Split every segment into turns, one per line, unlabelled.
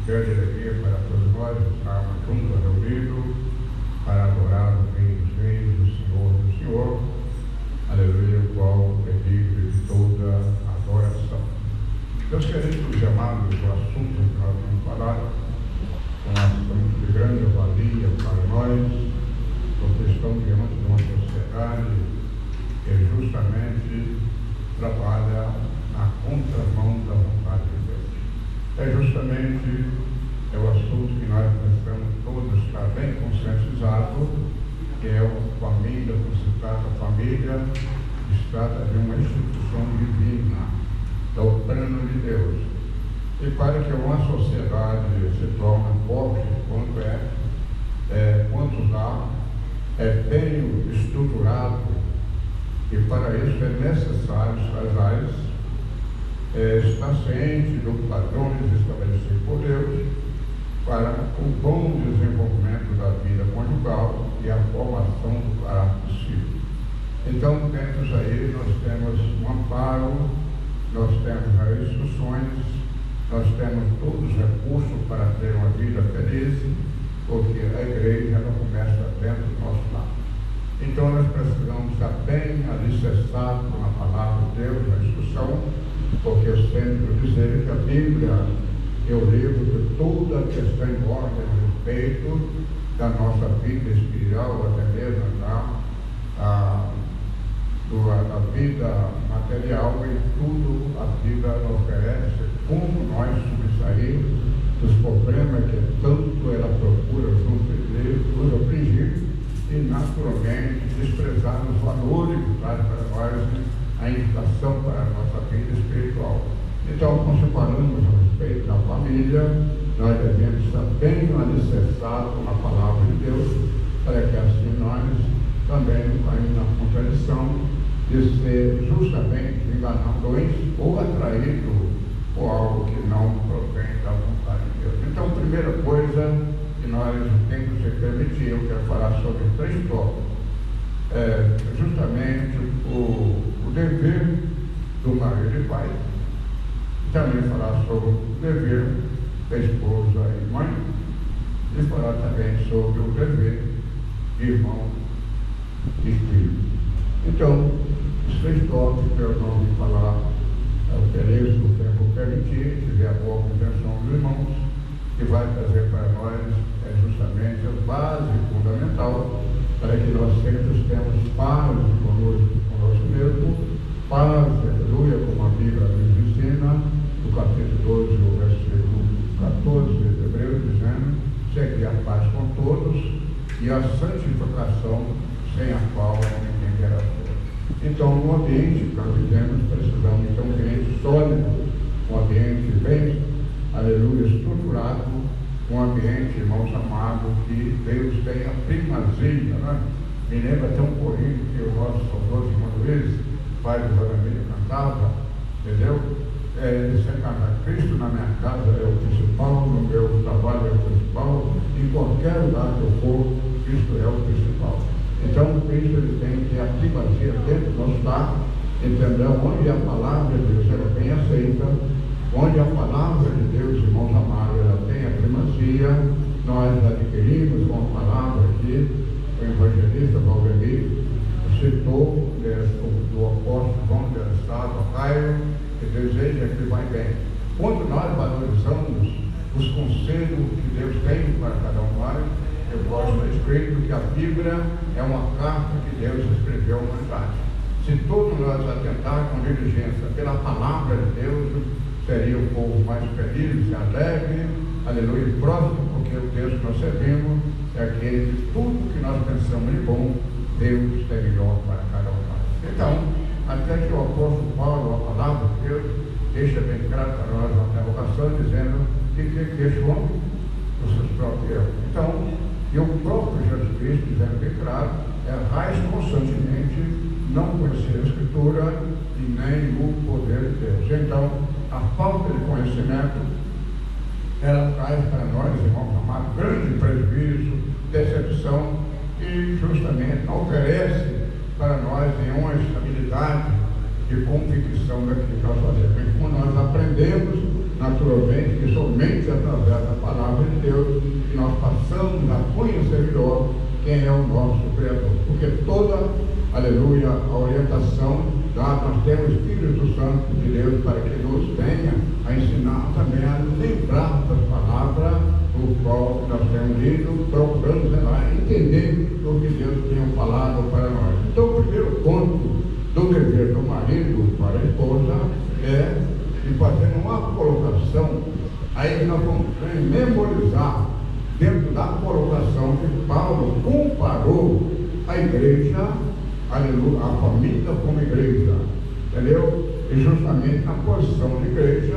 grande alegria para todos nós estarmos juntos, reunidos, para adorar o Rei dos Reis, o Senhor do Senhor, aleluia, o qual é digno de toda adoração. Meus queridos amados, o assunto que nós vamos falar é um assunto de grande valia para nós, porque estamos diante de uma sociedade que justamente trabalha na contramão da vontade de Deus. É justamente o assunto que nós precisamos todos estar bem conscientizados, que é a família, quando se trata da família, se trata de uma instituição divina, do plano de Deus. E para que uma sociedade se torne forte quanto há, bem estruturado, e para isso é necessário os casais estar cientes dos padrões estabelecidos por Deus para o bom desenvolvimento da vida conjugal e a formação do caráter do filho. Então, dentro aí, nós temos um amparo, nós temos as instruções, nós temos todos os recursos para ter uma vida feliz, porque a igreja não começa dentro do nosso lar. Então, nós precisamos estar bem alicerçados na palavra de Deus, na instrução, porque eu sempre vou dizer que a Bíblia é o livro de toda a questão em ordem a respeito da nossa vida espiritual, até mesmo da vida material, e tudo a vida nos oferece, como nós subsair dos problemas que tanto ela procura junto a Deus, nos oprimir e naturalmente desprezar os valores que traz para nós a indicação para a nossa vida espiritual. Então, quando se falamos a respeito da família, nós devemos estar bem alicerçados na palavra de Deus, para que assim nós também não caímos na contradição de ser justamente enganadores ou atraídos por algo que não provém da vontade de Deus. Então, a primeira coisa que nós temos que se permitir, eu quero falar sobre 3 tópicos. Justamente o dever do marido e pai, também falar sobre o dever da esposa e mãe, e falar também sobre o dever de irmão e filho. Então, os 3 tópicos eu não vou falar, eu queria, se o tempo permitir, tiver a boa compreensão dos irmãos, que vai trazer para nós justamente a base fundamental para que nós sempre temos paz conosco mesmo, paz, aleluia, como a Bíblia nos ensina, no capítulo 12, o versículo 14 de Hebreus, dizendo: segue a paz com todos e a santificação, sem a qual ninguém verá Deus. Então, no ambiente que nós vivemos, precisamos de um ambiente sólido, um ambiente bem, aleluia, estruturado, um ambiente, irmãos amados, que Deus tem a primazia, né? Me lembra até um corinho que o nosso saudoso irmão Luiz, pai do Ramiro, cantava, entendeu? Ele sempre canta: Cristo na minha casa é o principal, no meu trabalho é o principal, em qualquer lugar que eu for, Cristo é o principal. Então, Cristo ele tem que ter a primazia dentro do nosso lar, entendeu? Onde a palavra de Deus ela é bem aceita, onde a palavra de Deus, irmãos amados, ela tem a primazia, nós adquirimos com a palavra aqui, o evangelista Valdemir citou do apóstolo João de Caio, que deseja que vai bem. Quando nós valorizamos os conselhos que Deus tem para cada um de nós, eu gosto de escrito que a Bíblia é uma carta que Deus escreveu à humanidade. Se todos nós atentarmos com diligência pela palavra de Deus, seria o povo mais feliz e alegre, aleluia, e próximo, porque o Deus que nós servimos é aquele que tudo que nós pensamos de bom, Deus tem melhor para cada um de nós. Então, até que o apóstolo Paulo, a palavra de Deus, deixa bem claro para nós uma interrogação, dizendo que deixa o homem os seus próprios erros. Então, e o próprio Jesus Cristo, dizendo bem claro, errais constantemente, não conhecer a Escritura e nem o poder de Deus. Então, a falta de conhecimento, ela traz para nós, irmãos amados, grande prejuízo, decepção, e justamente não oferece para nós nenhuma estabilidade de convicção daquilo que nós fazemos. Quando nós aprendemos naturalmente que somente através da palavra de Deus que nós passamos a conhecer melhor quem é o nosso Criador. Porque toda, aleluia, a orientação dada, nós temos o Espírito Santo de Deus para que nos venha a ensinar também a lembrar das palavras do qual nós temos lido, procurando entender o que Deus tem falado para nós. Então, o primeiro ponto do dever do marido para a esposa é de fazer uma colocação. Aí nós vamos memorizar dentro da colocação que Paulo comparou a igreja, aleluia, a família como igreja, entendeu? E justamente na posição de igreja,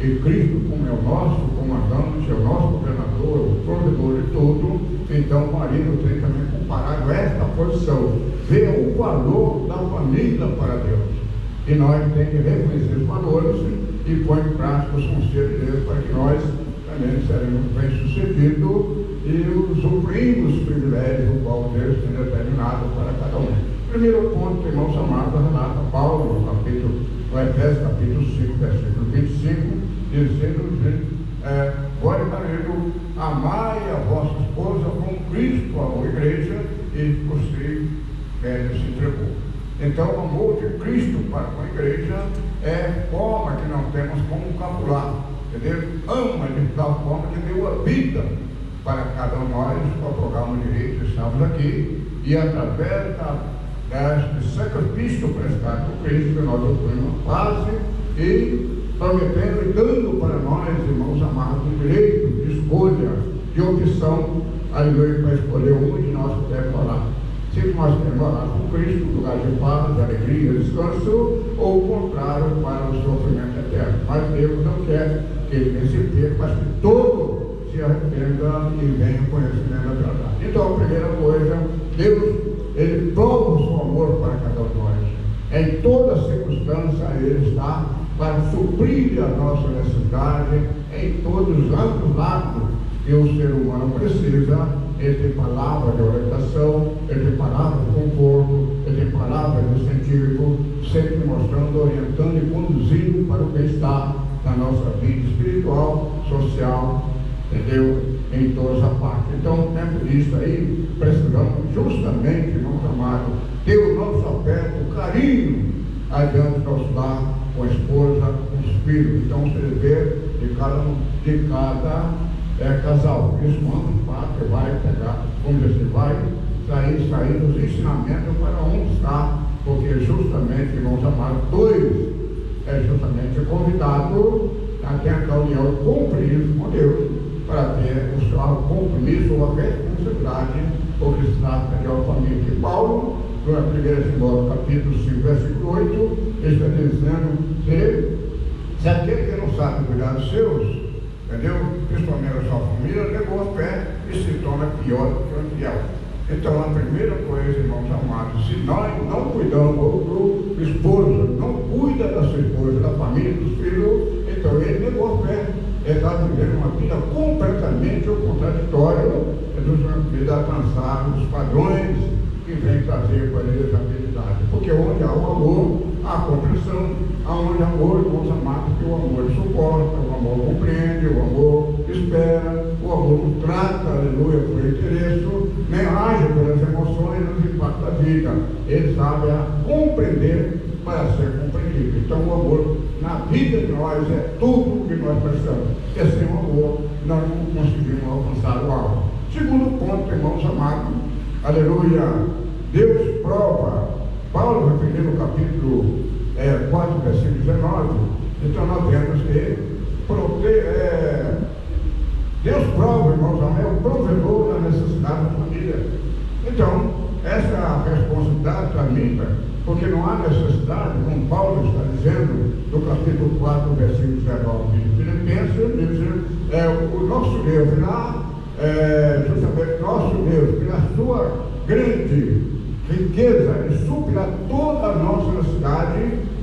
e Cristo como é o nosso comandante, é o nosso governador, o provedor de tudo, então o marido tem também comparado esta posição, ver o valor da família para Deus. E nós temos que reconhecer os valores e pôr em prática os conselhos de Deus para que nós também seremos bem-sucedidos e usufruímos os privilégios do qual Deus tem determinado para cada um. Primeiro ponto, irmãos amados, relata Paulo, no Efésios capítulo 5, versículo 25, dizendo: vós, marido, amai a vossa esposa como Cristo amou a igreja e por si se entregou. Então, o amor de Cristo para com a igreja é forma que não temos como calcular, entendeu? Ama de tal forma que deu a vida para cada um de nós, otorgamos o direito de estarmos aqui, e através deste sacrifício prestado por Cristo, nós obtemos a fase e prometendo e dando para nós, irmãos amados, o direito de escolha, de opção, aleluia, para escolher um de nós que deve falar. Se nós queremos orar com Cristo, lugar de paz, de alegria, descanso, ou o contrário, para o sofrimento eterno. Mas Deus não quer que ele venha se perca, mas que todo se arrependa e venha o conhecimento da verdade. Então, a primeira coisa, Deus, ele prova o seu amor para cada um de nós. Em toda circunstância, ele está para suprir a nossa necessidade em todos os amplos lados que o ser humano precisa. Ele tem palavra de orientação, ele tem palavra de conforto, ele tem palavra de incentivo, sempre mostrando, orientando e conduzindo para o bem-estar da nossa vida espiritual, social, entendeu? Em todas as partes. Então, dentro disso aí, precisamos justamente, irmãos amados, ter o nosso afeto, carinho adiante do nosso lar, com a esposa, com os filhos. Então, o dever de cada casal. Isso manda que vai pegar, como você vai sair dos ensinamentos para onde está, porque justamente, irmãos amados, dois é justamente convidado a ter a união compromisso com Deus, para ter o seu compromisso ou a responsabilidade, porque se trata de uma família. E Paulo, no 1 Timóteo capítulo 5, versículo 8, está dizendo se aquele que não sabe cuidar dos seus, entendeu? Principalmente a sua família, negou a fé e se torna pior do que o infiel. Então, a primeira coisa, irmãos amados, se nós não cuidamos do esposo, não cuida da sua esposa, da família, dos filhos, então ele negou a fé. Ele está vivendo uma vida completamente contraditória, do vida alcançar os padrões que vem trazer para eles a habilidade. Porque onde há o amor, há a compreensão, aonde há amor, irmãos amados, que o amor suporta, o amor compreende, o amor espera, o amor não trata, aleluia, por interesse, nem age pelas emoções nos impactos da vida. Ele sabe a compreender para ser compreendido. Então o amor na vida de nós é tudo o que nós precisamos. Porque sem o amor nós não conseguimos alcançar o alvo. Segundo ponto, irmãos amados, aleluia, Deus prova. Paulo referiu no capítulo 4, versículo 19. Então nós vemos que Deus prova, irmãos amados, é o provedor da necessidade da família. Então, essa é a responsabilidade da minha, porque não há necessidade, como Paulo está dizendo no capítulo 4, versículo 19 de Filipenses, diz, o nosso Deus virá, justamente nosso Deus, pela sua grande riqueza, ele suprirá toda a nossa necessidade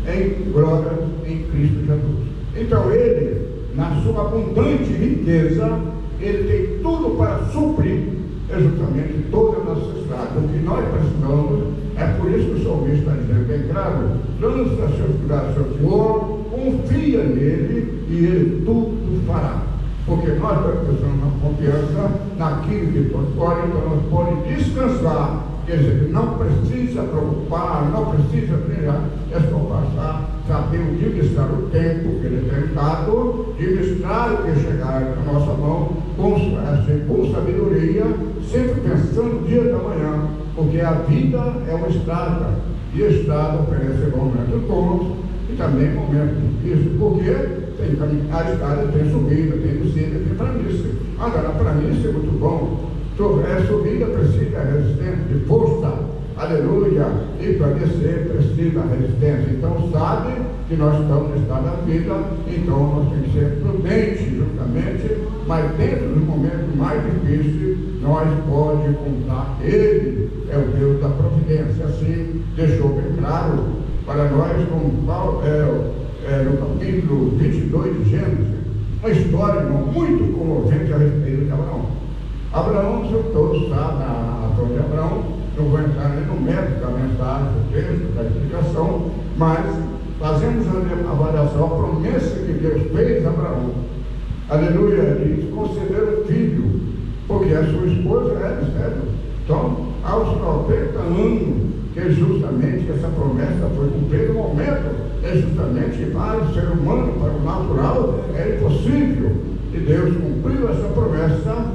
em glória em Cristo Jesus. Então ele, na sua abundante riqueza, ele tem tudo para suprir justamente toda a necessidade. O que nós precisamos, é por isso que o salmista está dizendo bem claro: lança seus cuidados ao Senhor, confia nele e ele tudo fará. Porque nós precisamos da confiança naquilo que nós podemos, então nós podemos descansar. Quer dizer, não precisa preocupar, não precisa brilhar, é só passar, saber administrar o tempo que ele tem dado, administrar o que chegar na nossa mão, com sabedoria, sempre pensando no dia da manhã, porque a vida é uma estrada, e a estrada oferece momentos bons e também momentos difíceis, porque a estrada tem subida, tem descida, tem planície. Agora, a planície é muito bom. A subida precisa de resistência, de força, aleluia, e para descer precisa de resistência. Então sabe que nós estamos no estado da vida, então nós temos que ser prudentes justamente, mas dentro dos momentos mais difíceis, nós podemos contar que Ele é o Deus da providência. Assim deixou bem claro para nós, como no capítulo 22 de Gênesis, uma história muito comovente a respeito de Abraão. Abraão, todos sabem a narração de Abraão, não vou entrar nem no mérito da mensagem, do texto, da explicação, mas fazemos a avaliação, a promessa que Deus fez a Abraão. Aleluia, ele concedeu um filho, porque a sua esposa era estéril. Então, aos 90 anos, que justamente essa promessa foi cumprida, no momento, justamente para o ser humano, para o natural, era impossível. E Deus cumpriu essa promessa,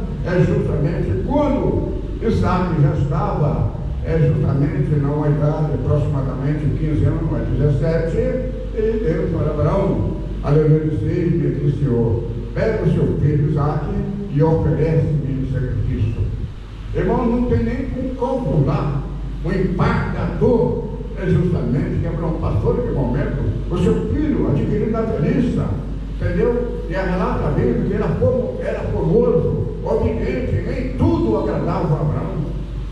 justamente quando Isaac já estava, justamente numa idade aproximadamente 15 anos, mas 17, e Deus falou: Abraão, aleluia, disse Senhor, pega o seu filho Isaac e oferece-me em sacrifício. Irmão, não tem nem como calcular o impacto da dor, justamente que Abraão passou naquele momento, o seu filho adquirindo a velhice, entendeu? E a relata a Bíblia que era formoso, obediente, nem tudo agradava a Abraão,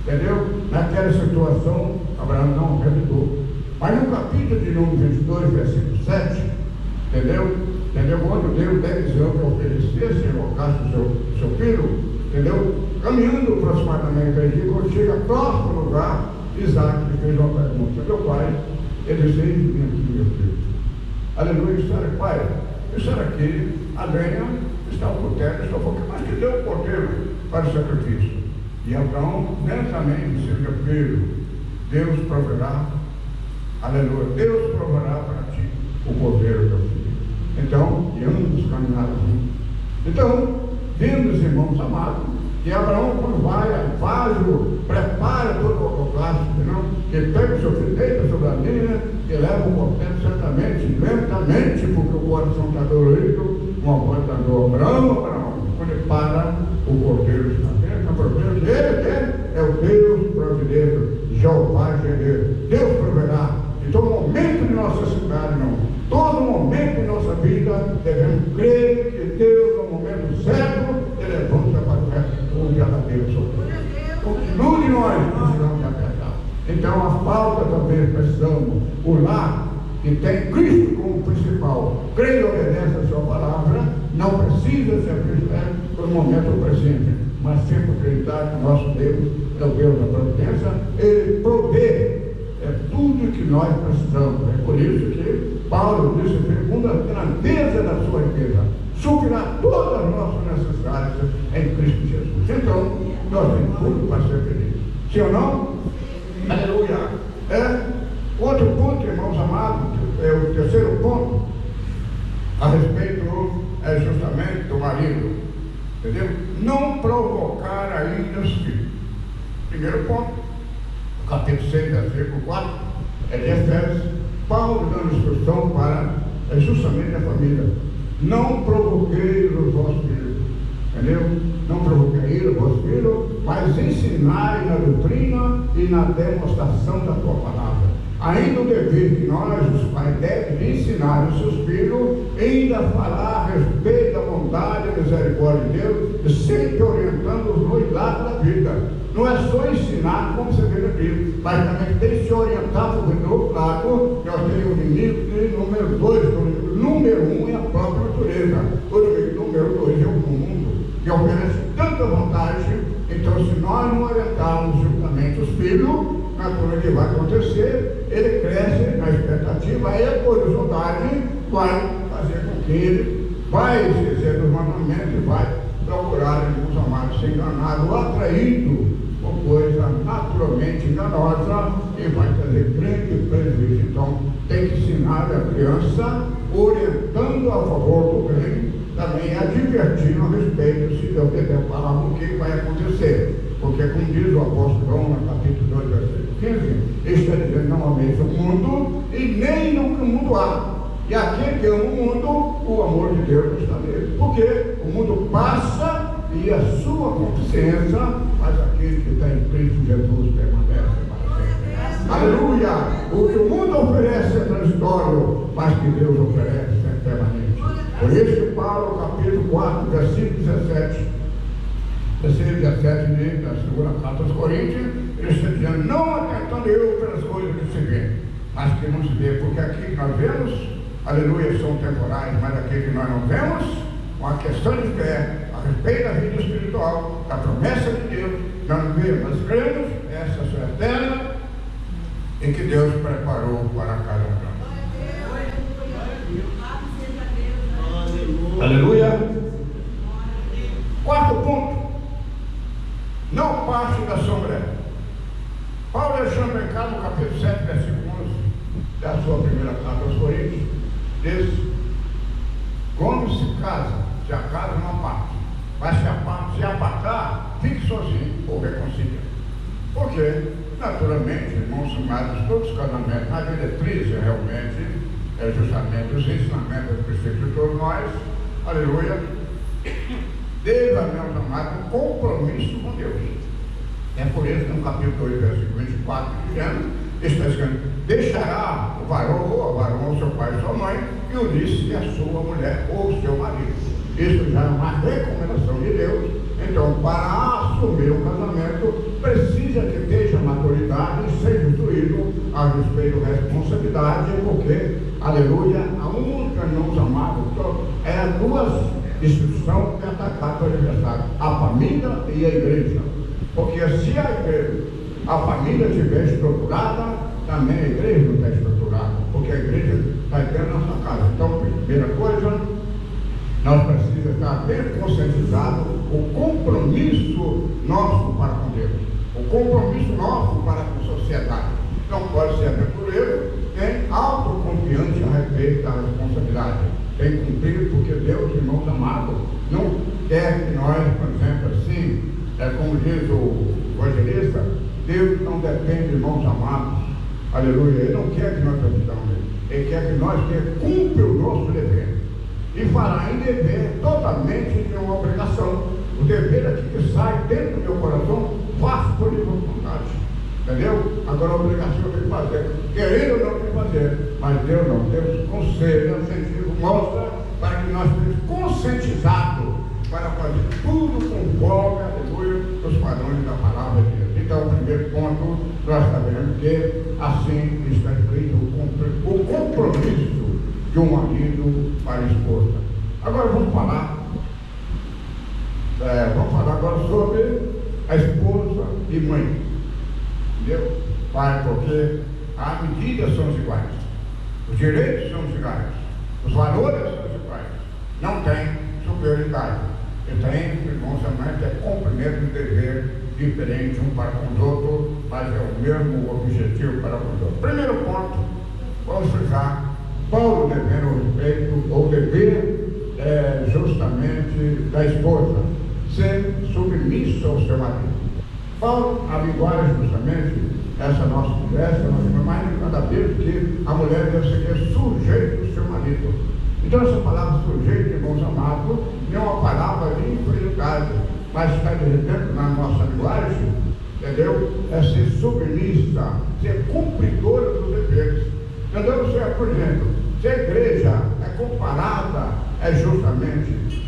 entendeu? Naquela situação, Abraão não acreditou. Mas no capítulo de número 22, versículo 7, entendeu? Quando Deus deu que oferecesse e colocasse o seu filho, entendeu? Caminhando aproximadamente ali, quando chega próximo ao lugar, Isaac fez uma pergunta: meu pai, ele disse: eis-me aqui, meu filho. Aleluia, isso era pai. Isso era aqui, a lenha estava no teto, estava um pouquinho, mas que deu o cordeiro para o sacrifício. E Abraão lentamente disse: meu filho, Deus proverá, aleluia, Deus proverá para ti o cordeiro, meu filho. Então, e ambos caminharam juntos. Então, vemos, irmãos amados, que Abraão, quando prepara todo o holocausto, que pega o seu filho, deita sobre a linha, que leva o cordeiro certamente, lentamente, porque o coração está dolorido, uma voz da dor: Abraão, quando ele para, o cordeiro está dentro, a providência, ele é o Deus providente, Jeová Jireh, Deus proverá. Em todo momento de nossa cidade, todo momento de nossa vida, devemos crer que Deus, no momento certo, ele levanta para o resto de a Deus. Continue de nós, precisamos apertar. Então, a falta também precisamos, o lar que tem Cristo como principal, crê e obedece a sua palavra, não precisa se acreditar por um momento presente, mas sempre acreditar que nosso Deus é o Deus da providência, ele provê tudo que nós precisamos. É por isso que Paulo disse: segundo a grandeza da sua riqueza, suprirá todas as nossas necessidades em Cristo Jesus. Então, nós temos tudo para ser felizes. Sim ou não? Aleluia. Outro ponto, irmãos amados, o terceiro ponto, a respeito justamente do marido, entendeu? Não provocar a ira dos filhos. Primeiro ponto, capítulo 6, versículo 4, de Efésios, Paulo dando instrução para justamente a família: não provoqueis os vossos filhos, entendeu? Não provoqueis os vossos filhos, mas ensinai na doutrina e na demonstração da tua palavra. Ainda o dever que nós, os pais, devemos ensinar os seus filhos, ainda falar a respeito da bondade e misericórdia de Deus, sempre orientando os dois lados da vida. Não é só ensinar como você vê na Bíblia, mas também tem que se orientar para o outro lado. Nós temos o inimigo de número 2, o número 1 é a própria natureza, o inimigo número 2 é o mundo, que oferece tanta vantagem. Então, se nós não orientarmos justamente os filhos, naturalmente vai acontecer, ele cresce na expectativa, a curiosidade vai fazer com que ele vai exercer os mandamentos e vai procurar, irmãos amados, ser enganado ou atraído por coisa naturalmente enganosa e vai trazer grande prejuízo. Então, tem que ensinar a criança, orientando a favor do bem, também advertindo a respeito, se Deus quiser falar, o que vai acontecer. Porque, como diz o apóstolo João, no capítulo 2, versículo 15, está dizendo: não ameis o mundo e nem no que o mundo há. E aquele que ama o mundo, o amor de Deus não está nele. Porque o mundo passa e a sua consciência, mas aquele que está em Cristo Jesus permanece para sempre. Aleluia! O que o mundo oferece é transitório, mas que Deus oferece é permanente. Por isso que Paulo, capítulo 4, versículo 17, versículo 17 da segunda carta aos Coríntios, ele está dizendo: não atentando eu pelas coisas que se vê, mas que não se vê, porque aqui que nós vemos, aleluia, são temporais, mas aqui que nós não vemos, uma questão de fé a respeito da vida espiritual, da promessa de Deus, nós não vemos, mas cremos, essa sua eterna, e que Deus preparou para cada um. Aleluia. Quarto ponto: não parte da sombra. Paulo deixando em casa, no capítulo 7, versículo 11 da sua primeira carta aos Coríntios, diz: quando se casa, se a casa não parte, mas se apartar, fique sozinho ou reconcilia. Porque, naturalmente, irmãos amados, todos os casamentos, na diretriz realmente é justamente os ensinamentos do princípio de todos nós, aleluia, deve, meus amados, um compromisso com Deus. É por isso que no capítulo 2, versículo 24, está escrito: deixará o varão ou a varão, seu pai e sua mãe, e unir-se a sua mulher ou seu marido. Isso já é uma recomendação de Deus. Então, para assumir um casamento, precisa que tenha maturidade e seja instruído a respeito da responsabilidade, porque, aleluia, a única, irmãos amados, é a duas instituições que atacar o aniversário: a família e a igreja. Porque se a família estiver estruturada, também a igreja não está estruturada, porque a igreja está dentro da nossa casa. Então, primeira coisa, nós precisamos estar bem conscientizados o compromisso nosso para com Deus, o compromisso nosso para com a sociedade. Não pode ser aventureiro, tem autoconfiança a respeito da responsabilidade. Tem que cumprir, porque Deus, irmãos amados, não quer que nós, por exemplo, assim, como diz o evangelista, Deus não depende, irmãos amados, aleluia, Ele não quer que nós dependamos dele, Ele quer que nós cumpra o nosso dever. E fará em dever totalmente de uma obrigação. O dever aqui que sai dentro do meu coração, faço por livre vontade. Entendeu? Agora a obrigação tem que fazer. Querendo ou não tem que fazer. Mas Deus não. Deus conselha, incentivo, mostra para que nós estejamos conscientizados para fazer tudo conforme, aleluia, os padrões da palavra de Deus. Então, o primeiro ponto, nós sabemos que assim está escrito o compromisso de um marido para a esposa. Agora vamos falar agora sobre a esposa e mãe. Entendeu? Pai, porque as medidas são iguais, os direitos são iguais, os valores são iguais, não tem superioridade. E tem, irmãos amados, é cumprimento de dever diferente um para com os outros, mas é o mesmo objetivo para com os outros. Primeiro ponto, vamos frisar: Paulo devendo o respeito, ou dever justamente da esposa, ser submisso ao seu marido. Paulo, a linguagem justamente, essa nossa conversa, nós temos mais cada vez que a mulher deve ser sujeita ao seu marido. Então essa palavra sujeito, irmãos amados, não é uma palavra de inferioridade, mas está dentro na nossa linguagem, entendeu? É ser submissa, ser cumpridora dos deveres. Entendeu? Por exemplo, se a igreja é comparada, justamente,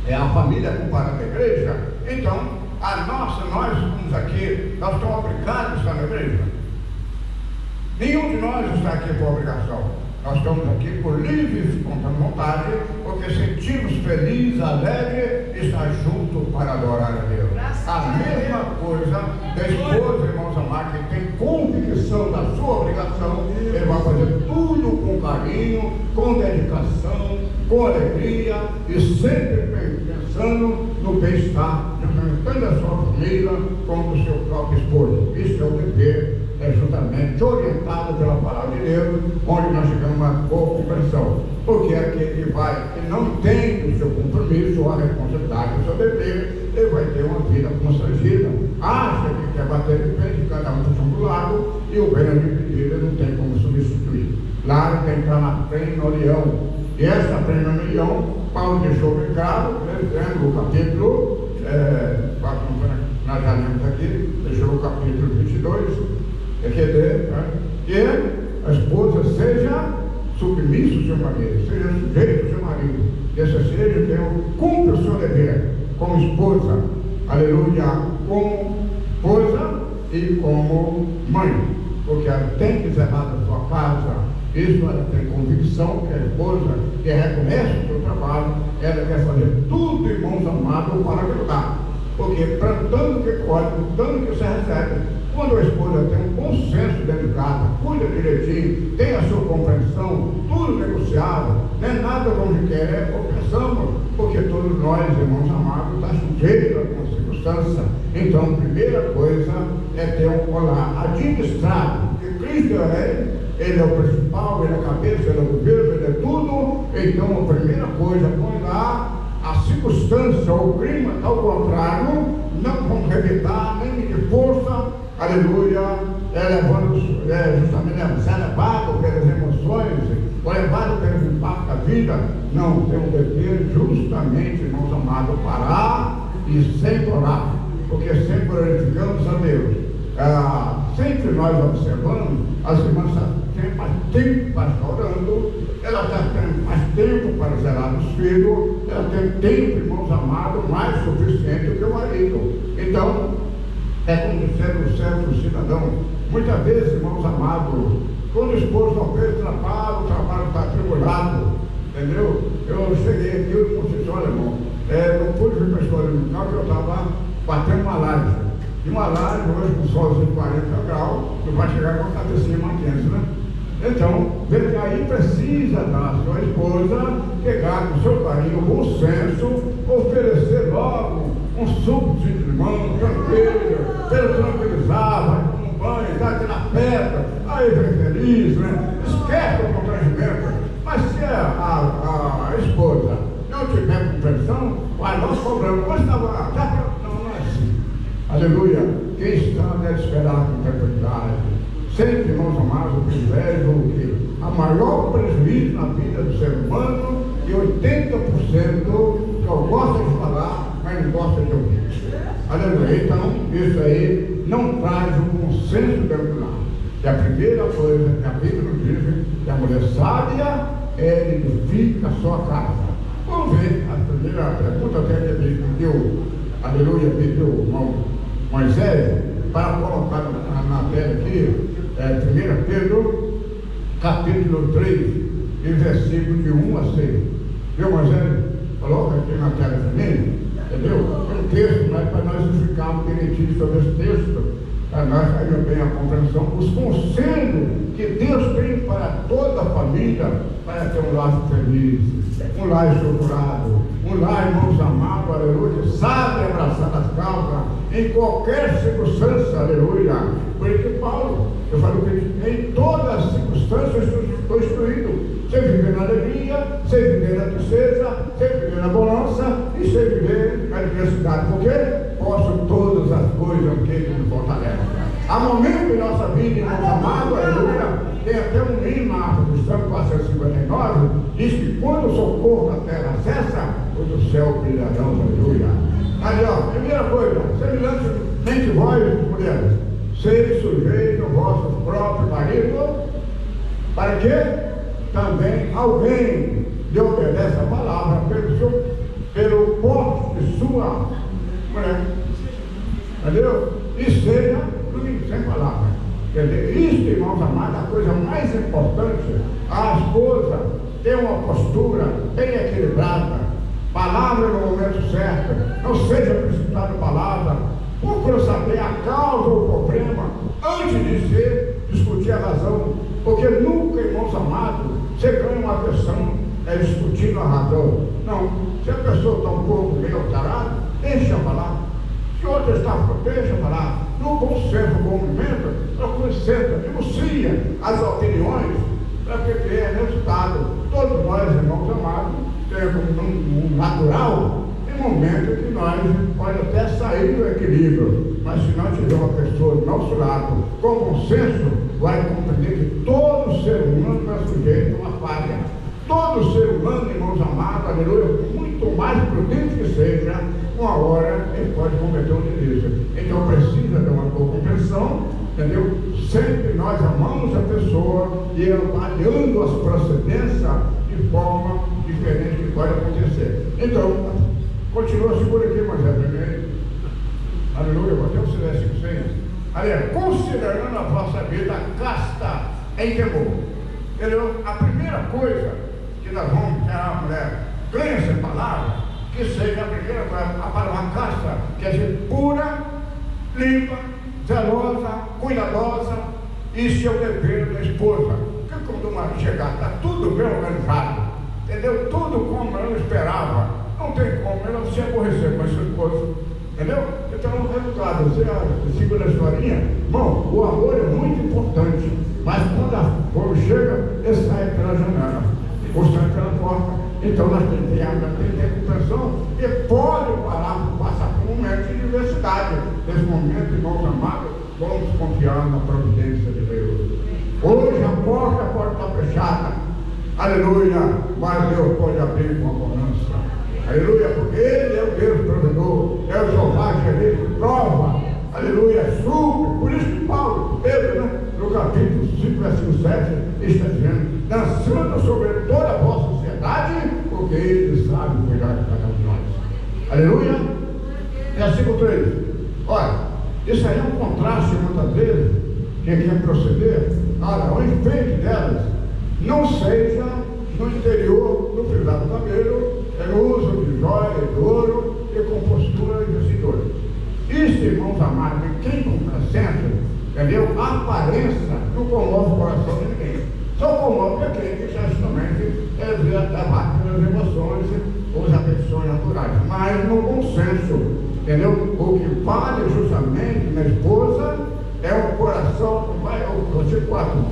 a família é comparada à igreja, então nós estamos aqui, nós estamos obrigados a estar na igreja. Nenhum de nós está aqui por obrigação. Nós estamos aqui por livre e espontânea vontade, porque sentimos feliz, alegre e estar junto para adorar a Deus. A mesma coisa da esposa, irmãos amados, que tem convicção da sua obrigação, ele vai fazer tudo com carinho, com dedicação, com alegria e sempre pensando no bem-estar tanto da sua família como do seu próprio esposo. Isso é o dever, é justamente orientado pela palavra de Deus, onde nós chegamos a uma boa compreensão. Porque aquele que não tem o seu compromisso, a responsabilidade do seu dever, ele vai ter uma vida constrangida. Acha que quer bater de frente, cada um do seu lado, e o bem dividido não tem como substituir. Lá tem que estar na plena união. E essa plena união, Paulo deixou bem claro, lendo o capítulo, nós já lemos aqui, deixou o capítulo 22, que a esposa seja submissa ao seu marido, seja sujeito ao seu marido, que essa seja cumpra o seu dever como esposa, aleluia, como esposa e como mãe, porque ela tem que zelar da sua casa. Isso ela tem convicção que a esposa que reconhece o seu trabalho, ela quer fazer tudo, irmãos amados, para agradar. Porque plantando que colhe, dando que você recebe. Quando a esposa tem um bom senso dentro de casa, cuida direitinho, tem a sua compreensão, tudo negociado, não é nada como quer, é compreensão, porque todos nós, irmãos amados, estamos sujeitos a alguma circunstância. Então, a primeira coisa é ter um olhar administrado, porque Cristo é Ele é o principal, Ele é a cabeça, Ele é o governo, Ele é tudo. Então, a primeira coisa, põe lá a circunstância, o clima, ao contrário, não vamos revidar, nem medir força, aleluia, justamente ser levado pelas emoções, ou levado pelos impactos da vida. Não, tem um dever justamente, irmãos amados, parar e sempre orar, porque sempre glorificamos a Deus. Sempre nós observamos, as irmãs têm mais tempo para estar orando, ela está tendo mais tempo para zelar os filhos, ela tem tempo, irmãos amados, mais suficiente do que o marido. Então, é como disser o certo cidadão. Muitas vezes, irmãos amados, quando o esposo não fez trabalho, o trabalho está atribulado, entendeu? Eu cheguei aqui, eu disse, olha, irmão, não pude vir para a escola no carro, porque eu estava batendo uma laje. E uma laje, hoje com sol de 40 graus, não vai chegar com a cabecinha mais quente, né? Então, veja, aí precisa da sua esposa pegar com seu carinho, bom senso, oferecer logo um suco de limão, tranquilo, pelo tranquilizar, vai tomar um banho, dá aqui na pedra, aí vem feliz, né? Esquece o constrangimento. Mas se a esposa não tiver compreensão, vai nós cobramos, mas estava, não é assim. Aleluia, quem está deve esperar com tranquilidade. Sempre, irmãos amados, o privilégio que a maior prejuízo na vida do ser humano, e 80% que eu gosto de falar, mas não gosto de ouvir. Aleluia, então isso aí não traz um consenso dentro do lar. E a primeira coisa que a Bíblia nos diz, que a mulher sábia, ela edifica a sua casa. Vamos ver a primeira pergunta que ele pediu, aleluia, pediu o irmão Moisés, para colocar na tela aqui. 1 Pedro, capítulo 3, e versículo de 1 a 6. Viu, Moisés? Coloca aqui na tela também, entendeu? Um texto, mas para nós ficarmos direitinho sobre esse texto, para nós sairmos bem a compreensão, os conselhos que Deus tem para toda a família, para ter um lar feliz, um lar estruturado, um lar, irmãos amados, aleluia, sabe abraçar as causas, em qualquer circunstância, aleluia. Por isso que Paulo, eu falo que em todas as circunstâncias eu estou instruído. Você viver na alegria, você viver na tristeza, você viver na bonança e você viver na adversidade. Porque posso todas as coisas que me fortalecem. Há momentos em nossa vida, irmãos amados, aleluia, tem até um hino na Árvore do Santo 459, diz que quando o socorro da terra cessa, o do céu brilharão, aleluia. Aí, ó, primeira coisa, semelhantemente vós, mulheres, sede sujeito ao vosso próprio marido, para que também alguém lhe obedeça a palavra pelo porte de sua mulher. Entendeu? E seja sem palavra. Quer dizer, isso, irmãos amados, a coisa mais importante, a esposa ter uma postura bem equilibrada, palavra no momento certo, não seja precipitado palavra, procura saber a causa ou o problema antes de discutir a razão, porque nunca, irmãos amados, você ganha uma questão discutindo a razão. Não, se a pessoa está um pouco meio alterada, deixa falar. Se outra está, deixa falar. No bom senso, no bom momento, procure senta, negocia as opiniões para que tenha resultado. Todos nós, irmãos amados, temos um natural em momento que nós pode até sair do equilíbrio, mas se não tiver uma pessoa do nosso lado com bom senso, vai compreender que todo ser humano é sujeito a uma falha. Todo ser humano, irmãos amados, aleluia, muito mais prudente que seja, uma hora ele pode cometer um delírio. Então precisa de uma boa compreensão, entendeu? Sempre nós amamos a pessoa e avaliando as procedências de forma diferente que pode acontecer. Então, continua segura aqui, Moisés, primeiro. Aleluia, vou até o silêncio com vocês. Aliás, considerando a vossa vida casta em temor. Entendeu? A primeira coisa que nós vamos ter a mulher ganha essa palavra, que seja a primeira coisa, a palavra casta, quer dizer pura, limpa, zelosa, cuidadosa, isso é o dever da esposa. Porque quando o marido chegar, está tudo bem organizado, entendeu? Tudo como ela esperava, não tem como ela se aborrecer com a sua esposa, entendeu? Então o resultado, você segura a historinha, bom, o amor é muito importante, mas quando chega, ele sai pela janela, ou sai pela porta. Então nós temos que ter compreensão e pode passar por um momento de diversidade. Nesse momento, irmãos amados, vamos confiar na providência de Deus. Hoje a porta pode estar fechada, aleluia, mas Deus pode abrir com abundância, aleluia, porque Ele é o Deus provedor, é o Jeová que prova, aleluia, supre. Por isso que Paulo, Pedro, né, no capítulo 5, versículo 7, está dizendo: dançando sobre toda a vossa sociedade, porque Ele sabe cuidar de cada um de nós. Aleluia. Versículo 3. Olha, isso aí é um contraste muitas vezes, quem quer proceder, o enfeite delas não seja no interior, no frisar do cabelo, no uso de joia, de ouro e compostura e vestidores. Isso, irmãos amados, quem concentra, entendeu? A aparência não comove o coração de ninguém. Só comove aquele que justamente levar pelas emoções ou as afeições naturais. Mas no bom senso, entendeu? O que vale justamente na esposa é o coração, versículo 4.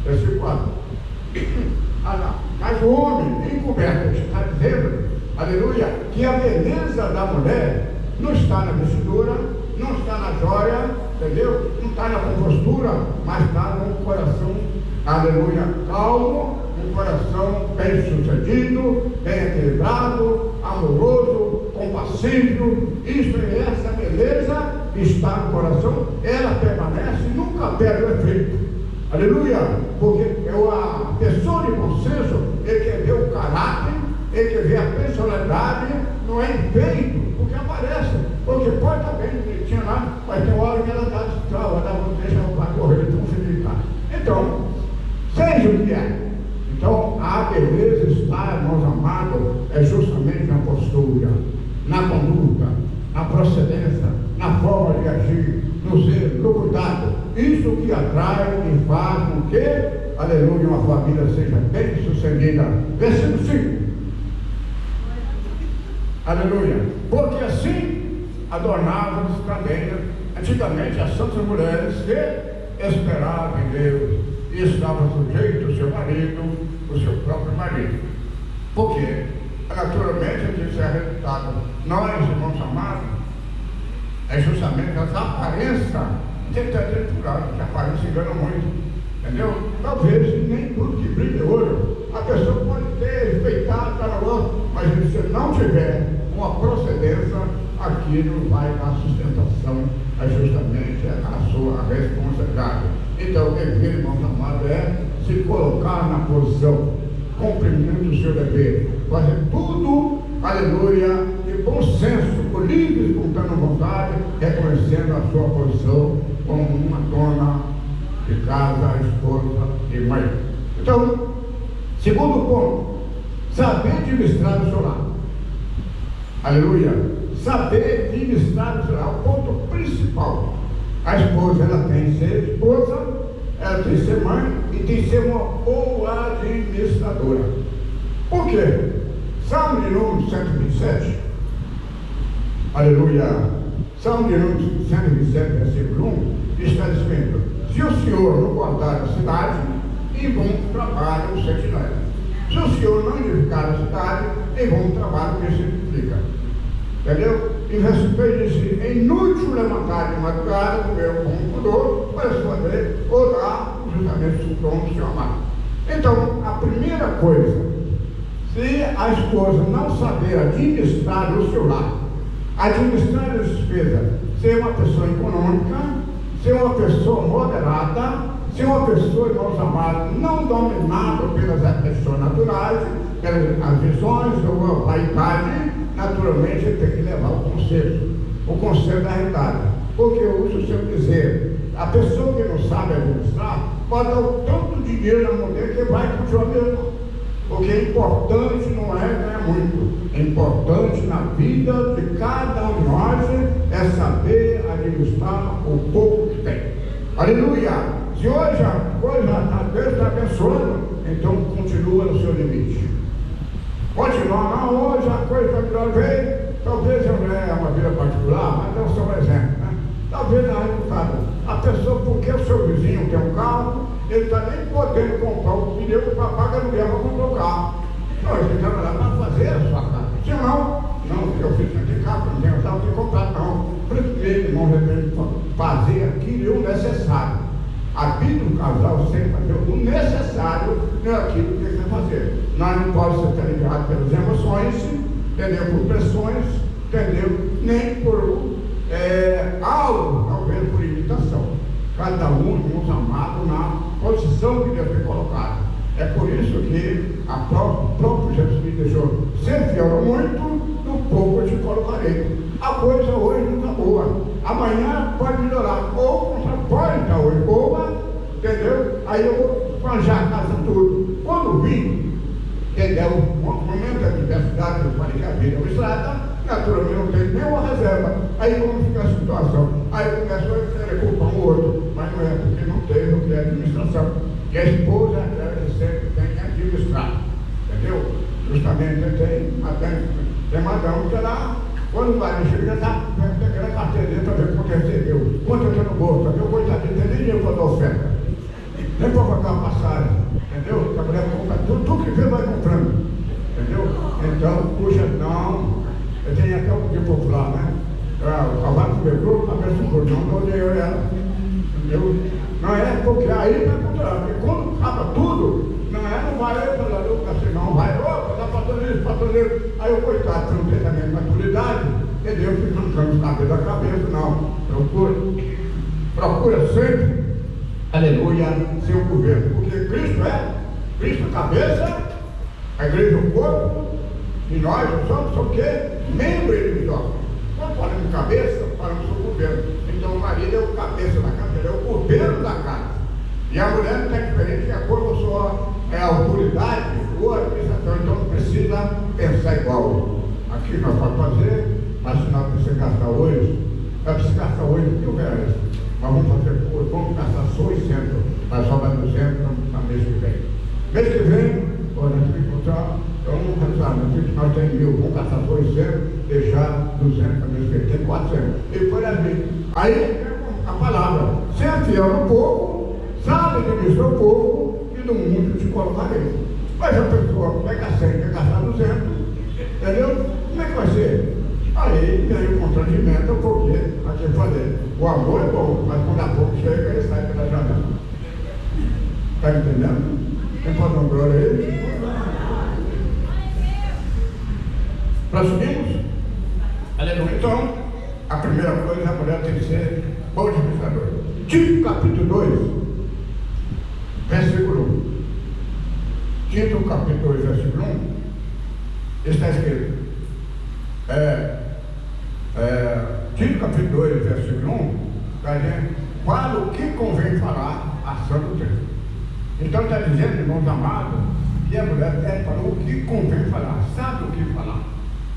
Versículo 4. Mas o homem encoberto está dizendo, aleluia, que a beleza da mulher não está na vestidura, não está na joia, entendeu? Não está na compostura, mas está no coração, aleluia, calmo, um coração bem sucedido, bem equilibrado, amoroso, compassivo. Isso é essa beleza que está no coração, ela permanece e nunca perde o efeito. Aleluia, porque a pessoa de bom senso, ele quer ver o caráter, ele quer ver a personalidade, não é enfeito, porque aparece, porque pode estar bem bonitinho lá, mas tem hora que ela dá destrava, deixa ela correr, então se ficar. Então, seja o que é. Então, a beleza está, irmãos amados, é justamente na postura, na conduta, na procedência, na forma de agir, no zelo, no cuidado. Isso que atrai e faz com que, aleluia, uma família seja bem sucedida. Versículo 5. Aleluia. Porque assim adornavam-se também, antigamente, as santas mulheres que esperavam em Deus e estavam sujeitos ao seu marido, o seu próprio marido. Porque, naturalmente, isso é resultado. Nós, irmãos amados, é justamente essa aparência, tem que ter cuidado, que a aparência engana muito, entendeu? Talvez nem tudo que brilha ouro, a pessoa pode ter respeitado, mas se não tiver uma procedência, aquilo vai dar sustentação a justamente a sua responsabilidade. Então, o dever, irmãos amados, é se colocar na posição, cumprindo o seu dever, fazer tudo, aleluia, de bom senso, por livre e espontânea vontade, reconhecendo a sua posição como uma dona de casa, esposa e mãe. Então, segundo ponto, saber administrar o seu lar. Aleluia, saber administrar o seu lar, o ponto principal. A esposa, ela tem que ser esposa, ela tem que ser mãe e tem que ser uma boa administradora. Por quê? Salmo de número 127, aleluia, Salmo de número 127, versículo 1, está escrito: se o Senhor não guardar a cidade, em vão trabalha o sentinela. Se o Senhor não edificar a cidade, em vão trabalha o que se edifica. Entendeu? E verso 3 diz: é inútil levantar de madrugada, comer o pão pudor, para esconder ou dar justamente o pão do seu amado. Então, a primeira coisa, se a esposa não saber administrar o seu lar, administrar a despesa, ser uma pessoa econômica, ser uma pessoa moderada, ser uma pessoa, irmãos amados, não dominada pelas questões naturais, pelas visões ou a vaidade, naturalmente ele tem que levar o conselho da realidade. Porque eu uso sempre dizer, a pessoa que não sabe administrar pode dar o tanto dinheiro na mão dele que vai continuar mesmo. Porque é importante não é ganhar muito, é importante na vida de cada um de nós é saber administrar o pouco que tem. Aleluia! Se hoje a coisa, Deus está abençoando, então continua no seu limite. Continuar, não, hoje a coisa está melhor, talvez não é uma vida particular, mas é só um exemplo, né? Talvez não é resultado. A pessoa, porque o seu vizinho tem um carro, ele está nem podendo comprar o pneu para pagar aluguel para comprar o carro. Então ele tem que trabalhar para fazer a sua casa. Se não, eu fiz aqui carro, não tenho carro, não tenho que comprar, não. Primeiro, irmão, deve fazer aquilo necessário. A vida do casal sempre fazer o necessário, não é aquilo que ele quer fazer. Nós não podemos ser ligados pelas emoções, entendeu? Por pressões, entendeu? Nem por algo, talvez por imitação. Cada um, irmãos amados, na posição que Deus tem colocado. É por isso que o próprio Jesus me deixou: ser fiel muito, no pouco eu te colocarei. A coisa hoje não está boa, amanhã pode melhorar, ou pode estar hoje boa, entendeu? Aí eu vou planjar a casa tudo. Quando vi, entendeu? Um momento da diversidade, eu falei que a vida é uma estrada, naturalmente não tem nenhuma reserva. Aí como fica a situação? Aí começou a querer culpar um outro, mas não é porque não teve o que é administração. Que a esposa é aquela que sempre tem que administrar, entendeu? Justamente tem madame que ela, quando o marido chega, já está pegando a carteira para ver quanto recebeu, quanto eu tenho no bolso, para ver o coitadinho, tem nem dinheiro para dar oferta, nem para pagar a passagem, entendeu? A mulher compra tudo que vê vai comprando, entendeu? Então, puxa, não, eu tenho até um tipo popular, né? O cavalo quebrou, a cabeça não dou dinheiro a ela, entendeu? Não é porque aí vai controlar, porque quando acaba tudo, não vai eu falar, eu assim, não vai, opa, está faltando isso, aí o coitado, não tem também maturidade, entendeu? Fica arrancando os cabelos da cabeça, não. Procura sempre, aleluia, seu governo, porque Cristo a cabeça, a igreja é o corpo, e nós somos o quê? Membro individual. Quando falamos de cabeça, falamos sobre o governo. Então o marido é o cabeça da casa, ele é o governo da casa. E a mulher não está diferente, de acordo com a sua autoridade ou administração. Então não precisa pensar igual. Aqui nós vamos fazer, mas se nós precisamos gastar hoje, nós precisamos gastar hoje R$1.000. Mas vamos fazer, vamos gastar só 800, mas sobra 200 no mês que vem. Mês que vem, nós temos que encontrar, vamos pensar, nós temos 1.000, vamos gastar só 800, deixar 200 no mês que vem, tem 400. E por ali. Aí a palavra, ser fiel no pouco, sabe administrar o pouco, e no mundo te colocarei. Mas a pessoa pega 100, quer gastar 200, entendeu? Como é que vai ser? Aí vem o constrangimento, porque aqui eu falei, o amor é bom, mas quando a pouco chega, ele sai pela janela. Está entendendo? Quem pode dar glória a ele? Prosseguimos? Aleluia. Então, a primeira coisa, a mulher tem que ser boa administradora. Tito capítulo 2, versículo 1. Tito capítulo 2, versículo 1, está escrito. Tito capítulo 2, versículo 1, está dizendo: fala o que convém falar a santo tempo. Então está dizendo, irmãos amados, que a mulher deve falar o que convém falar, sabe o que falar.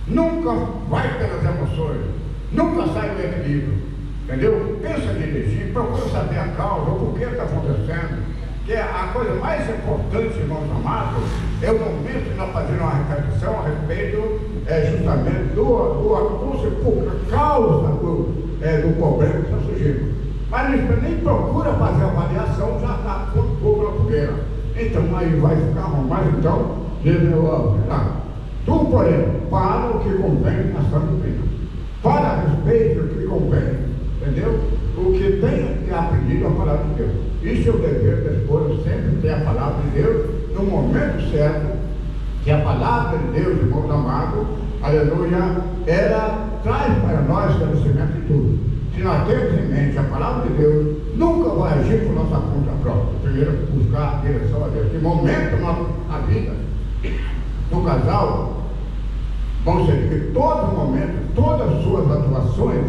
Nunca vai pelas emoções, nunca sai do equilíbrio, entendeu? Pensa direitinho, procura saber a causa, o porquê está acontecendo, coisa mais importante, irmãos amados, é o momento de nós fazermos uma reflexão a respeito justamente por causa do problema que está surgindo. Mas nem procura fazer avaliação, já está com fogo na fogueira. Então aí vai ficar ruim. Mas então, tu, porém, para o que convém na sã doutrina. Para a respeito do que convém, entendeu? O que tem aprendido a palavra de Deus. Isso é o dever da esposa, sempre ter a palavra de Deus no momento certo, que a palavra de Deus, irmãos amados, aleluia, ela traz para nós esclarecimento de tudo. Se nós temos em mente a palavra de Deus, nunca vai agir por nossa conta própria. Primeiro, buscar a direção a Deus. Que momento na vida do casal vão ser que todo momento, todas as suas atuações,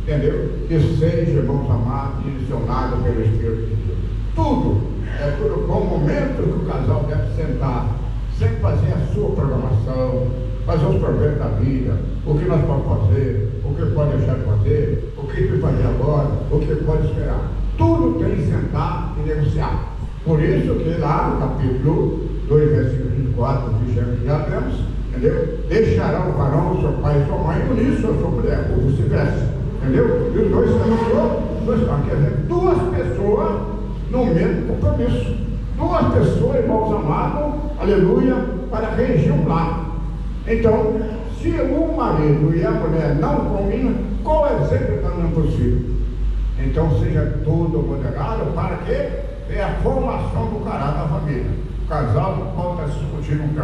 entendeu? Que sejam, irmãos amados, direcionadas pelo Espírito de Deus. Tudo é tudo bom momento que o casal deve sentar, sempre fazer a sua programação, fazer os projetos da vida, o que nós podemos fazer, o que pode deixar de fazer, o que fazer agora, o que pode esperar. Tudo tem que sentar e negociar. Por isso que lá no capítulo 2, versículo 24, que já lemos, entendeu? Deixará o varão, seu pai e sua mãe, unir-se a sua mulher, ou vice-versa, entendeu? E os dois serão quer dizer, duas pessoas no mesmo compromisso. Duas pessoas, irmãos amados, aleluia, para regir um lar. Então, se o marido e a mulher não combinam, qual exemplo está não possível? Então, seja tudo moderado para que é a formação do caráter da família. O casal não pode estar discutindo um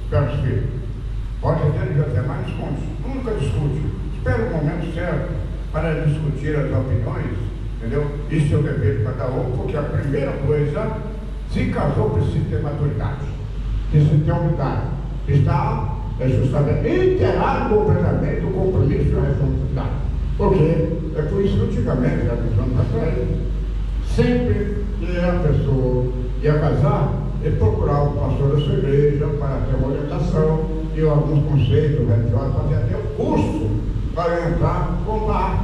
para os filhos. Pode ter até mais discute, nunca discute. Espera o momento certo para discutir as opiniões, entendeu? Isso é o dever de cada um, porque a primeira coisa, se casou, precisa ter maturidade, precisa ter humildade, está justamente inteirado completamente o compromisso e a responsabilidade. Porque é por isso que antigamente, há 2 anos atrás, sempre que a pessoa ia casar, ele procurava o pastor da sua igreja para ter uma orientação e alguns conceitos religiosos, fazer até o curso para entrar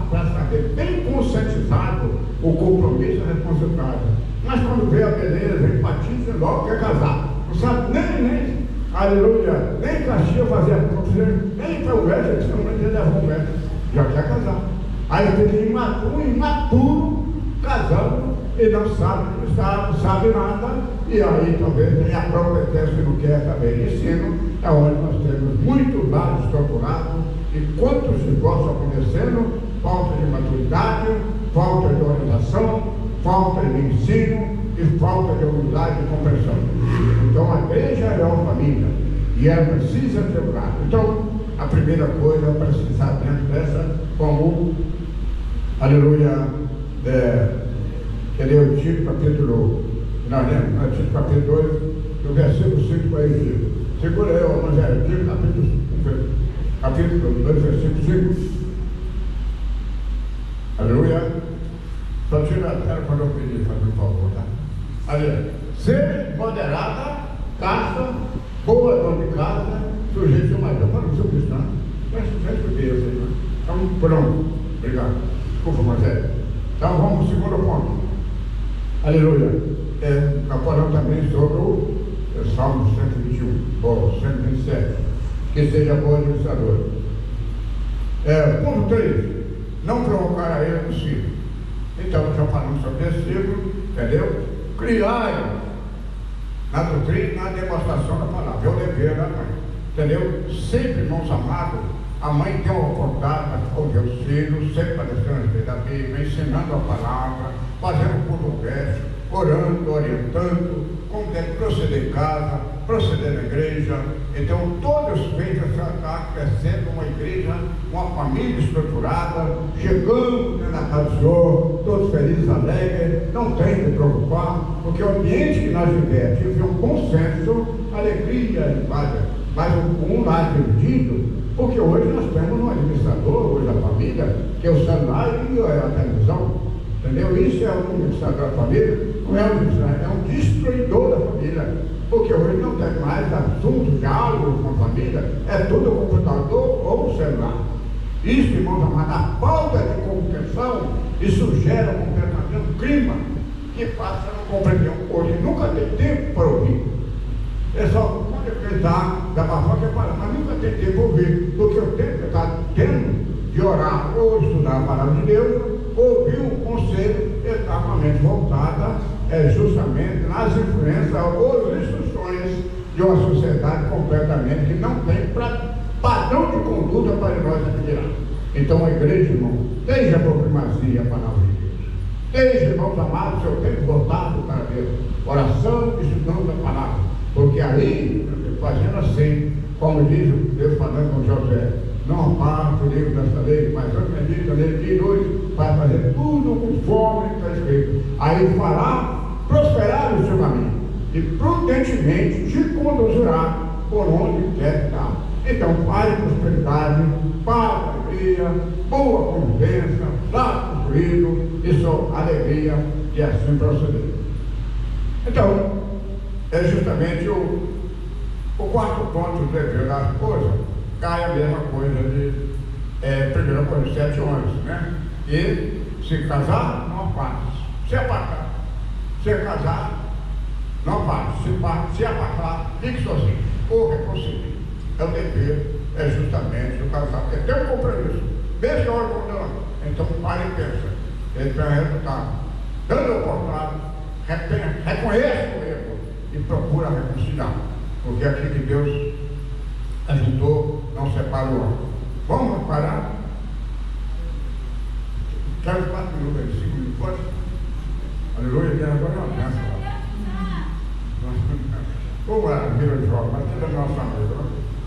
para saber bem conscientizado o compromisso e a responsabilidade. Mas quando vê a beleza, empatiza, logo quer casar. Não sabe nem aleluia, nem Caxias fazia nem para o velho, que não ia levar o velho, já quer casar. Aí tem imaturo, casando, e não sabe nada, e aí talvez nem a própria testa que não quer também. Ensino é onde nós temos muitos lares estruturados, e quantos divórcios acontecendo, falta de maturidade, falta de orientação, falta de ensino e falta de humildade e compreensão. Então a igreja é uma família e ela precisa ter um lar. Então a primeira coisa para precisar dentro dessa, como aleluia, o Tito capítulo, Tito capítulo 2, do versículo 5 para ele. Segura aí, Evangelho, Tito capítulo 2, versículo 5. Aleluia. Só tira a tela quando eu pedir, faz um favor, tá? Aleluia. Ser moderada, casta, boa dona de casa, sujeito ao marido. Eu falo sobre isso, não? Mas já escutei isso aí, não? Então, pronto. Obrigado. Desculpa, Marcelo. Então, vamos para o segundo ponto. Aleluia. Nós falamos também sobre o Salmo 121, ou 127. Que seja bom administrador. Ponto 3. Não provocar a ira dos filhos. Então, já falamos sobre esse livro, entendeu? Criar na doutrina, na demonstração da palavra. É o dever da mãe, entendeu? Sempre, irmãos amados, a mãe tem uma oportunidade para esconder os filhos, sempre parecendo a respeito da Bíblia, ensinando a palavra, fazendo o verso, orando, orientando, como deve proceder em casa, proceder na igreja. Então, todos feitos está crescendo uma igreja, uma família estruturada, chegando na casa do Senhor, todos felizes, alegres, não tem que preocupar, porque o ambiente que nós vivemos, tive um consenso, alegria e paz, mas um lar dividido, porque hoje nós temos um administrador, hoje da família, que é o celular e a televisão, entendeu? Isso é um administrador da família, não é um administrador, é um destruidor da família, porque hoje não tem mais assunto, diálogo com a família, é tudo computador ou celular. Isso, irmãos amados, a falta de comunicação, isso gera um clima de fato você não compreendeu hoje, nunca tem tempo para ouvir. É só quando acreditar da forma que fala, mas nunca tem tempo para ouvir, porque o tempo que está tendo de orar ou estudar a palavra de Deus, ouvir um conselho, está com a mente voltada justamente nas influências ou instruções de uma sociedade completamente que não tem padrão de conduta para nós admirar. Então a igreja, irmão, esteja por primazia a palavra de Deus. Esteja, irmãos amados, seu tempo voltado para Deus. Oração e estudando a palavra. Porque aí, fazendo assim, como diz Deus falando com José, não aparte o livro desta lei, mas eu medito nele dia e noite, para fazer tudo conforme está escrito. Aí fará prosperar o seu caminho e prudentemente te conduzirá por onde quer que está. Então, paz e prosperidade, paz, alegria, boa convivência, lar construído e só alegria e assim proceder. Então, é justamente o quarto ponto do dever das coisas, cai a mesma coisa de 1 Coríntios 7, 11, né? E se casar, não aparte. Se apartar. Se casar, não aparte. Se apartar, fique sozinho. Ou reconcilie. É o dever, é justamente o casal, porque tem um compromisso. Mesmo que a hora quando ela. Então, pare e pensa. Ele vai resultar. Dando a oportunidade, reconhece o erro e procura reconciliar. Porque aquilo que Deus ajudou, não separa o homem. Vamos parar? Quero 4 minutos aí, 5 minutos, pode? Aleluia, que agora é uma dança. Vamos lá, vira o jogo, mas tudo é nossa mesa,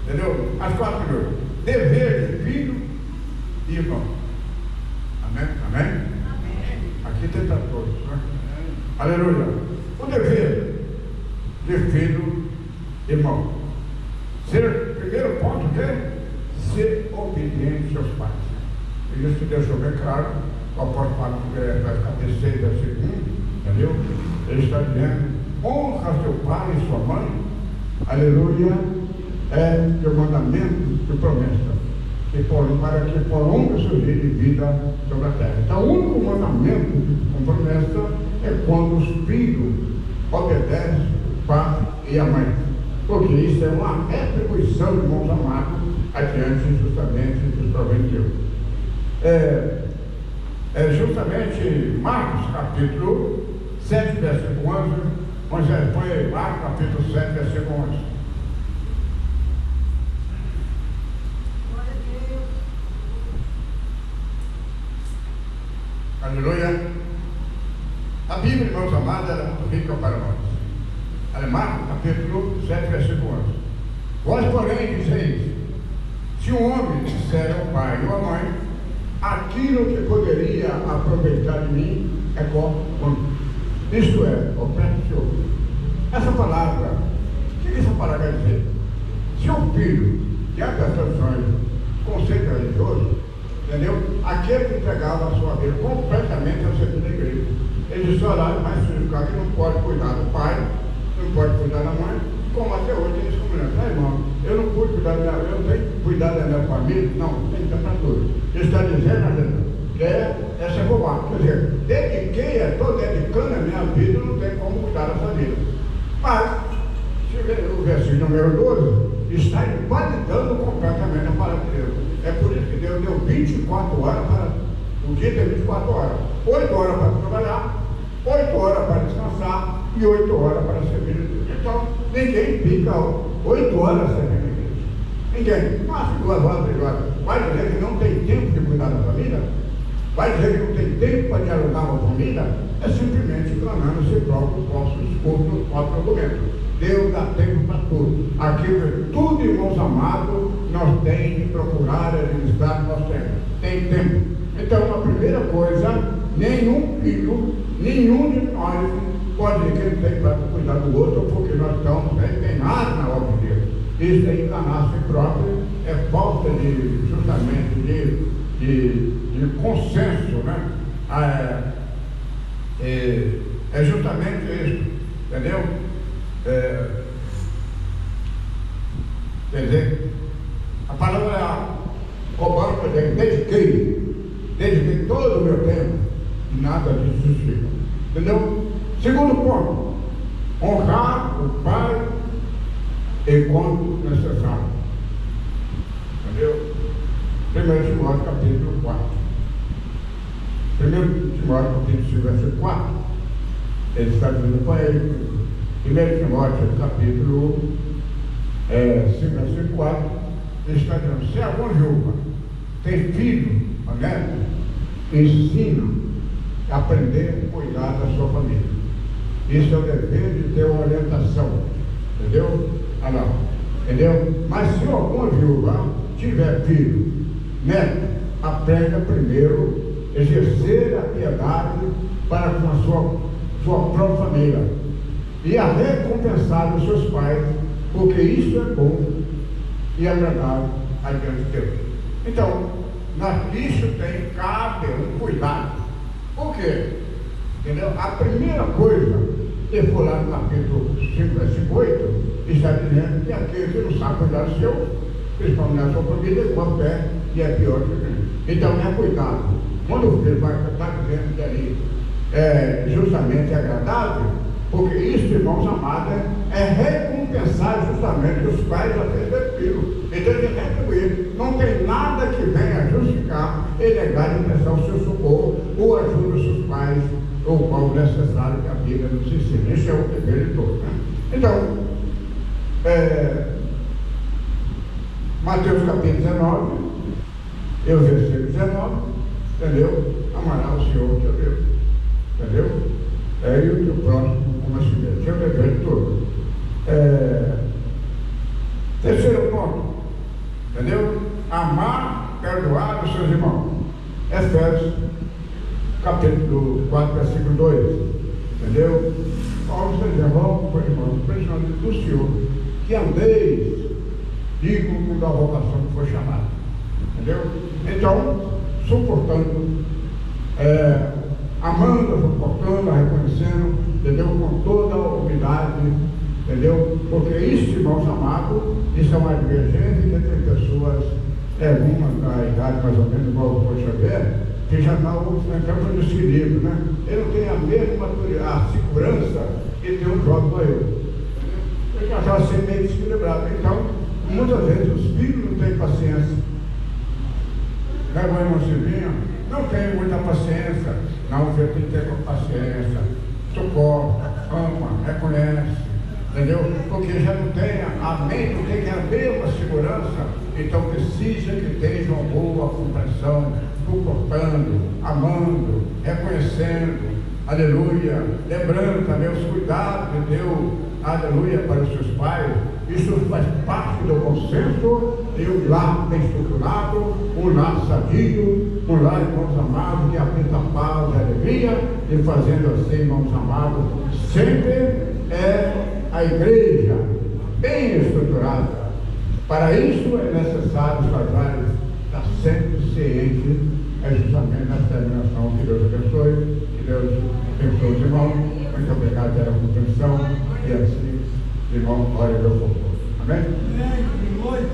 entendeu? As 4 minutos. Dever de filho e irmão. Amém? Amém? Amém. Aqui tem para todos, né? Aleluia. O dever de filho e irmão. Primeiro ponto que é ser obediente aos pais. E isso deixou bem claro, o apóstolo Paulo vai ficar terceiro, versículo 1, entendeu? Ele está dizendo, honra seu pai e sua mãe, aleluia, é o mandamento de promessa, para que prolongue o seu dia de vida sobre a terra. Então, o único mandamento de promessa é quando os filhos obedecem o pai e a mãe. Porque isso é uma retribuição, irmãos amados, adiante justamente dos proventos. Justamente Marcos capítulo 7, versículo 11. Moisés, põe aí, Marcos capítulo 7, versículo 11. Aleluia. A Bíblia, irmãos amados, ela é muito rica para nós. Marcos capítulo 7, versículo 11. Vós, porém, dizeis, se um homem disser ao pai ou à mãe, aquilo que poderia aproveitar de mim é como isto é, oferta Senhor. Essa palavra, o que essa palavra quer dizer? Se um filho, diante das tradições, conceito religioso, entendeu? Aquele que entregava a sua vida completamente ao serviço da igreja. Ele disse, olha, mas significa que não pode cuidar do pai, não pode cuidar da mãe, como até hoje eles comunicam, irmão, eu não pude cuidar da minha, eu não tenho que cuidar da minha família, não, tem que dar para tudo. Ele está dizendo, que essa é bobagem, quer dizer, dediquei, estou dedicando a minha vida, não tem como cuidar da família. Mas, se o versículo número 12, está invalidando completamente a palavra de Deus. É por isso que Deus deu 24 horas para, o dia tem 24 horas, 8 horas para trabalhar, 8 horas para descansar e 8 horas para servir a Deus. Então, ninguém fica 8 horas servindo a igreja. Ninguém. Mas 2 horas, 3 horas. Vai dizer que não tem tempo de cuidar da família? Vai dizer que não tem tempo para dialogar com a família? É simplesmente clamando si próprio, posso expor no próprio argumento. Deus dá tempo para tudo. Aquilo, tudo, irmãos amados, nós temos de procurar administrar nosso tempo. Tem tempo. Então, a primeira coisa, nenhum filho, nenhum de nós pode dizer que ele tem para cuidar do outro, porque nós estamos empenhados na obra de Deus. Isso é enganar si próprio, é falta de, justamente, de consenso, né? É justamente isso, entendeu? Quer dizer, a palavra cobrança, quer dizer, dediquei todo o meu tempo e nada disso justifica, entendeu? Segundo ponto, honrar o pai enquanto necessário. Entendeu? 1 Timóteo capítulo 4. 1 Timóteo capítulo 5, versículo 4. Ele está dizendo para ele, 1 Timóteo capítulo 5, versículo 4, ele está dizendo, se alguma viúva tem filho honesto, ensina a aprender a cuidar da sua família. Isso é o dever de ter uma orientação. Entendeu? Ah, não. Entendeu? Mas se alguma viúva tiver filho, neto, aprenda primeiro a exercer a piedade para com a sua própria família e a recompensar os seus pais, porque isso é bom e agradável a diante de Deus. Então, nisso cabe um cuidado. Por quê? Entendeu? A primeira coisa, que for lá no capítulo 5, versículo 8, está dizendo que aquele que não sabe cuidar do seu, principalmente da sua família, é uma pé e é pior que ele. Então, é cuidado. Quando o filho vai estar dizendo que ali é justamente agradável, porque isso, irmãos amados, é recompensar justamente os pais da vez do filho. Então, ele retribuir. Não tem nada que venha justificar e negar de prestar o seu socorro ou ajuda os seus pais, ou qual necessário que a Bíblia nos ensina. Esse é o dever de todos. Né? Então, Mateus capítulo 19, eu versículo 19, entendeu? Amará o Senhor teu Deus, entendeu? E o teu próximo como a si mesmo. Esse é o dever de todos. Terceiro ponto, entendeu? Amar, perdoar os seus irmãos. Efésios capítulo 4, versículo 2, entendeu? Paulo está dizendo, irmãos, precisando do Senhor, que andeis, digo da vocação que foi chamada, entendeu? Então, suportando, amando, suportando, reconhecendo, entendeu? Com toda a humildade, entendeu? Porque isso, irmãos amados, isso é uma divergência que tem pessoas, uma da idade mais ou menos igual o Paulo Xavier, que já não entramos nesse livro, né? Ele não tem a mesma segurança que tem um jovem como eu. Ele já está assim meio desequilibrado. Então, muitas vezes os filhos não têm paciência. Né, o irmão Silvinho? Não tem muita paciência. Não, o filho tem que ter paciência. Suporta, ama, reconhece. Entendeu? Porque já não tem a mente, não tem a mesma segurança. Então precisa que tenha uma boa compreensão, suportando, amando, reconhecendo, aleluia, lembrando também os cuidados de Deus, aleluia, para os seus pais. Isso faz parte do bom senso de um lar bem estruturado, um lar sadio, um lar, irmãos amados, que habita paz e alegria, e fazendo assim, irmãos amados, sempre a igreja bem estruturada. Para isso é necessário os casais estar sempre cientes, justamente nessa terminação. Que Deus abençoe, que Deus abençoe os irmãos. Muito obrigado pela compreensão e assim, irmão, glória ao Senhor. Amém?
Amém.